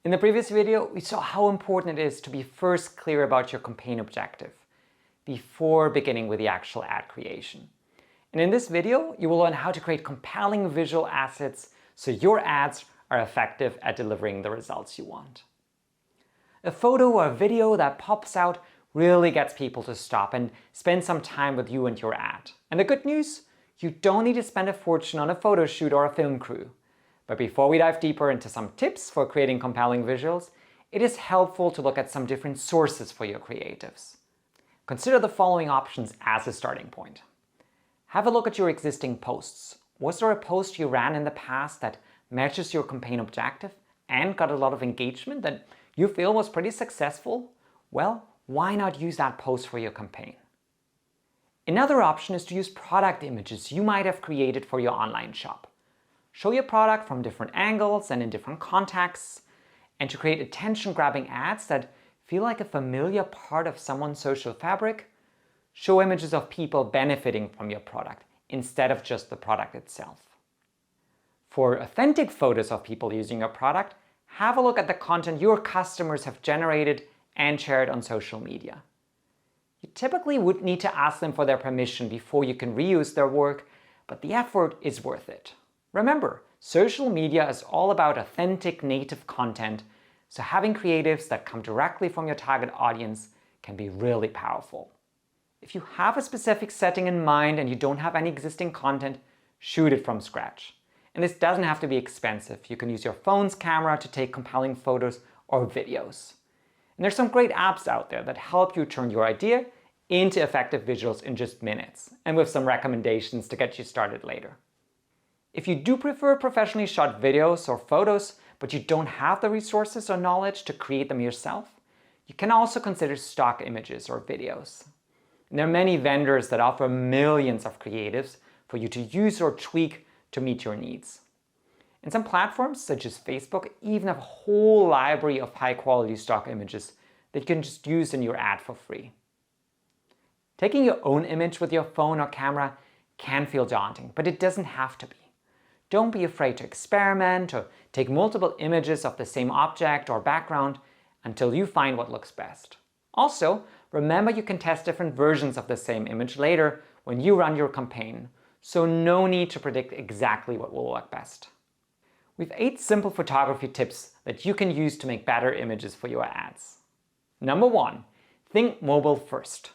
In the previous video, we saw how important it is to be first clear about your campaign objective before beginning with the actual ad creation. And in this video, you will learn how to create compelling visual assets so your ads are effective at delivering the results you want. A photo or a video that pops out really gets people to stop and spend some time with you and your ad. And the good news, you don't need to spend a fortune on a photo shoot or a film crew. But before we dive deeper into some tips for creating compelling visuals, it is helpful to look at some different sources for your creatives. Consider the following options as a starting point. Have a look at your existing posts. Was there a post you ran in the past that matches your campaign objective and got a lot of engagement that you feel was pretty successful? Well, why not use that post for your campaign? Another option is to use product images you might have created for your online shop. Show your product from different angles and in different contexts, and to create attention-grabbing ads that feel like a familiar part of someone's social fabric, show images of people benefiting from your product instead of just the product itself. For authentic photos of people using your product, have a look at the content your customers have generated and shared on social media. You typically would need to ask them for their permission before you can reuse their work, but the effort is worth it. Remember, social media is all about authentic native content, so having creatives that come directly from your target audience can be really powerful. If you have a specific setting in mind and you don't have any existing content, shoot it from scratch. And this doesn't have to be expensive. You can use your phone's camera to take compelling photos or videos. And there's some great apps out there that help you turn your idea into effective visuals in just minutes, and with some recommendations to get you started later. If you do prefer professionally shot videos or photos, but you don't have the resources or knowledge to create them yourself, you can also consider stock images or videos. And there are many vendors that offer millions of creatives for you to use or tweak to meet your needs. And some platforms, such as Facebook, even have a whole library of high-quality stock images that you can just use in your ad for free. Taking your own image with your phone or camera can feel daunting, but it doesn't have to be. Don't be afraid to experiment or take multiple images of the same object or background until you find what looks best. Also, remember you can test different versions of the same image later when you run your campaign, so no need to predict exactly what will work best. We've 8 simple photography tips that you can use to make better images for your ads. Number 1, think mobile first.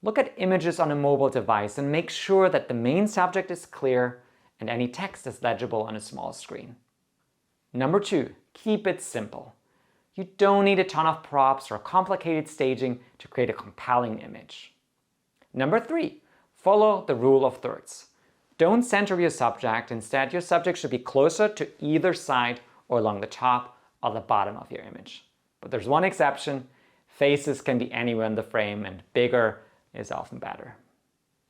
Look at images on a mobile device and make sure that the main subject is clear and any text is legible on a small screen. Number 2, keep it simple. You don't need a ton of props or complicated staging to create a compelling image. Number 3, follow the rule of thirds. Don't center your subject. Instead, your subject should be closer to either side or along the top or the bottom of your image. But there's one exception. Faces can be anywhere in the frame, and bigger is often better.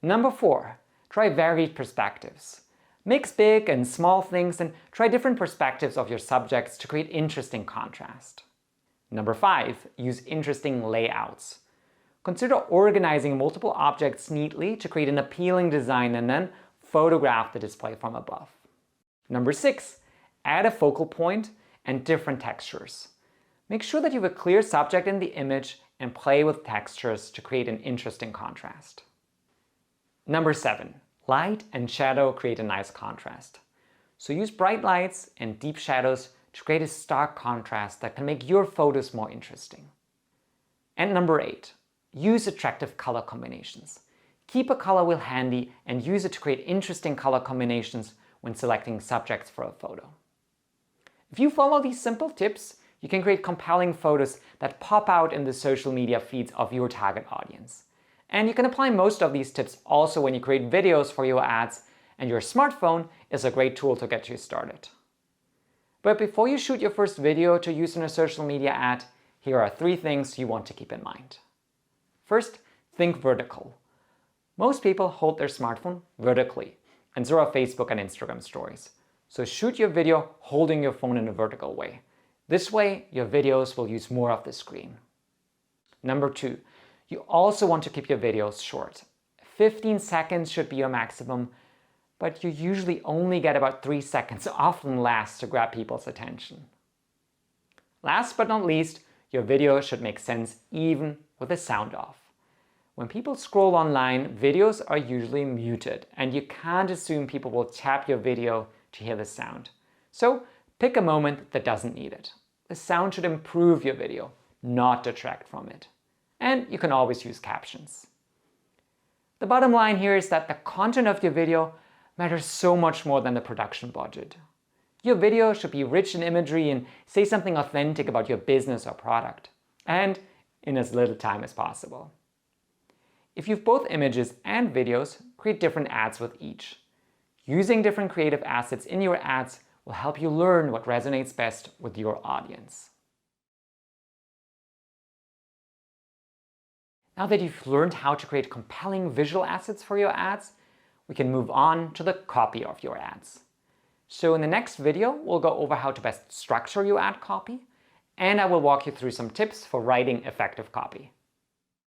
Number 4, try varied perspectives. Mix big and small things and try different perspectives of your subjects to create interesting contrast. Number 5, use interesting layouts. Consider organizing multiple objects neatly to create an appealing design and then photograph the display from above. Number 6, add a focal point and different textures. Make sure that you have a clear subject in the image and play with textures to create an interesting contrast. Number 7, light and shadow create a nice contrast. So use bright lights and deep shadows to create a stark contrast that can make your photos more interesting. And number 8, use attractive color combinations. Keep a color wheel handy and use it to create interesting color combinations when selecting subjects for a photo. If you follow these simple tips, you can create compelling photos that pop out in the social media feeds of your target audience. And you can apply most of these tips also when you create videos for your ads, and your smartphone is a great tool to get you started. But before you shoot your first video to use in a social media ad, here are 3 things you want to keep in mind. First, think vertical. Most people hold their smartphone vertically, and so are Facebook and Instagram stories. So shoot your video holding your phone in a vertical way. This way, your videos will use more of the screen. Number 2, you also want to keep your videos short. 15 seconds should be your maximum, but you usually only get about 3 seconds, often less, to grab people's attention. Last but not least, your video should make sense even with the sound off. When people scroll online, videos are usually muted, and you can't assume people will tap your video to hear the sound. So pick a moment that doesn't need it. The sound should improve your video, not detract from it. And you can always use captions. The bottom line here is that the content of your video matters so much more than the production budget. Your video should be rich in imagery and say something authentic about your business or product, and in as little time as possible. If you've both images and videos, create different ads with each. Using different creative assets in your ads will help you learn what resonates best with your audience. Now that you've learned how to create compelling visual assets for your ads, we can move on to the copy of your ads. So in the next video, we'll go over how to best structure your ad copy, and I will walk you through some tips for writing effective copy.